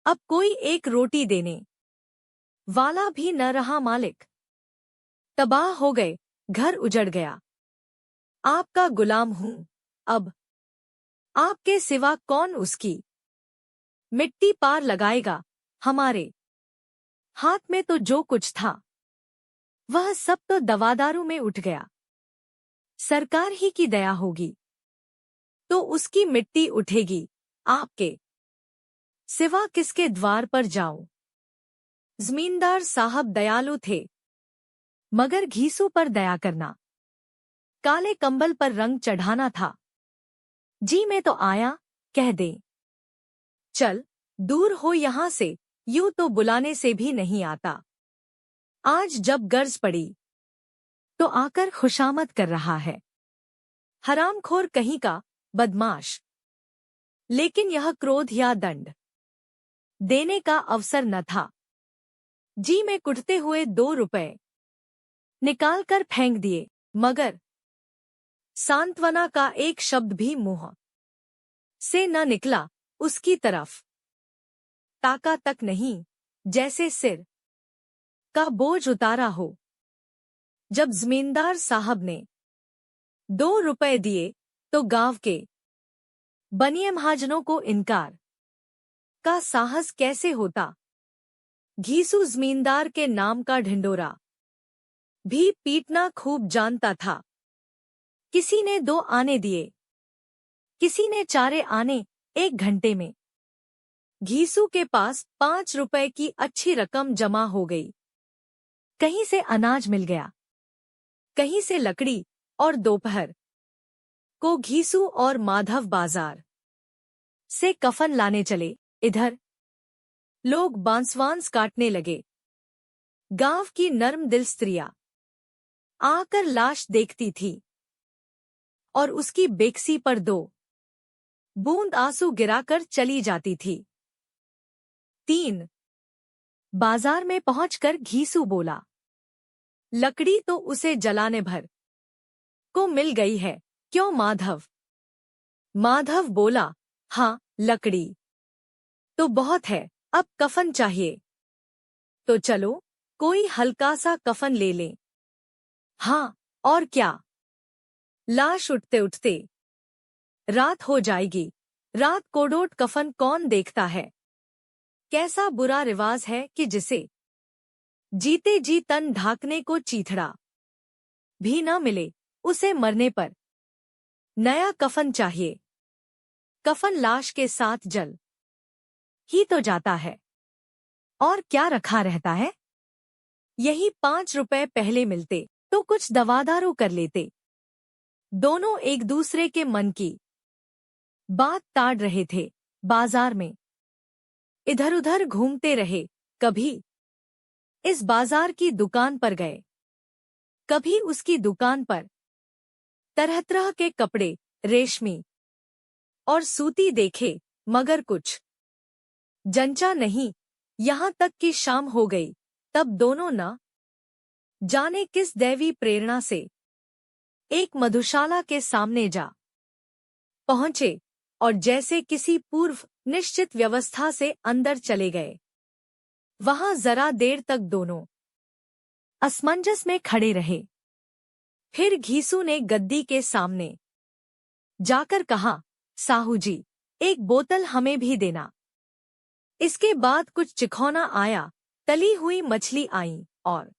अब कोई एक रोटी देने वाला भी न रहा मालिक। तबाह हो गए, घर उजड़ गया। आपका गुलाम हूं अब, आपके सिवा कौन उसकी मिट्टी पार लगाएगा। हमारे हाथ में तो जो कुछ था वह सब तो दवादारू में उठ गया। सरकार ही की दया होगी तो उसकी मिट्टी उठेगी, आपके सिवा किसके द्वार पर जाऊं। जमींदार साहब दयालु थे, मगर घीसू पर दया करना, काले कंबल पर रंग चढ़ाना था। जी मैं तो आया, कह दे चल दूर हो यहां से, यूं तो बुलाने से भी नहीं आता। आज जब गर्ज पड़ी तो आकर खुशामद कर रहा है। हरामखोर कहीं का, बदमाश। लेकिन यह क्रोध या दंड देने का अवसर न था। जी में कुटते हुए 2 रुपए निकालकर फेंक दिए, मगर सांत्वना का एक शब्द भी मुंह से न निकला। उसकी तरफ ताका तक नहीं, जैसे सिर का बोझ उतारा हो। जब जमींदार साहब ने 2 रुपए दिए तो गांव के बनिए महाजनों को इनकार का साहस कैसे होता। घीसू जमींदार के नाम का ढिंडोरा भी पीटना खूब जानता था। किसी ने 2 आने दिए, किसी ने 4 आने। 1 घंटे में घीसू के पास 5 रुपए की अच्छी रकम जमा हो गई। कहीं से अनाज मिल गया, कहीं से लकड़ी, और दोपहर को घीसू और माधव बाजार से कफन लाने चले। इधर लोग बांसवांस काटने लगे। गांव की नर्म दिल स्त्रियां आकर लाश देखती थी और उसकी बेकसी पर 2 बूंद आंसू गिराकर चली जाती थी। 3 बाजार में पहुंचकर घीसू बोला, लकड़ी तो उसे जलाने भर को मिल गई है, क्यों माधव? माधव बोला, हाँ लकड़ी तो बहुत है, अब कफन चाहिए। तो चलो कोई हल्का सा कफन ले लें। हाँ और क्या, लाश उठते उठते रात हो जाएगी। रात कोडोट कफन कौन देखता है। कैसा बुरा रिवाज है कि जिसे जीते जी तन ढाकने को चीथड़ा भी न मिले, उसे मरने पर नया कफन चाहिए। कफन लाश के साथ जल ही तो जाता है, और क्या रखा रहता है। यही 5 रुपए पहले मिलते तो कुछ दवादारू कर लेते। दोनों एक दूसरे के मन की बात ताड़ रहे थे। बाजार में इधर उधर घूमते रहे। कभी इस बाजार की दुकान पर गए, कभी उसकी दुकान पर। तरह तरह के कपड़े, रेशमी और सूती देखे, मगर कुछ जंचा नहीं। यहां तक कि शाम हो गई, तब दोनों न जाने किस दैवी प्रेरणा से एक मधुशाला के सामने जा पहुंचे और जैसे किसी पूर्व निश्चित व्यवस्था से अंदर चले गए। वहां जरा देर तक दोनों असमंजस में खड़े रहे। फिर घीसू ने गद्दी के सामने जाकर कहा, साहू जी, एक बोतल हमें भी देना। इसके बाद कुछ चिखौना आया, तली हुई मछली आई और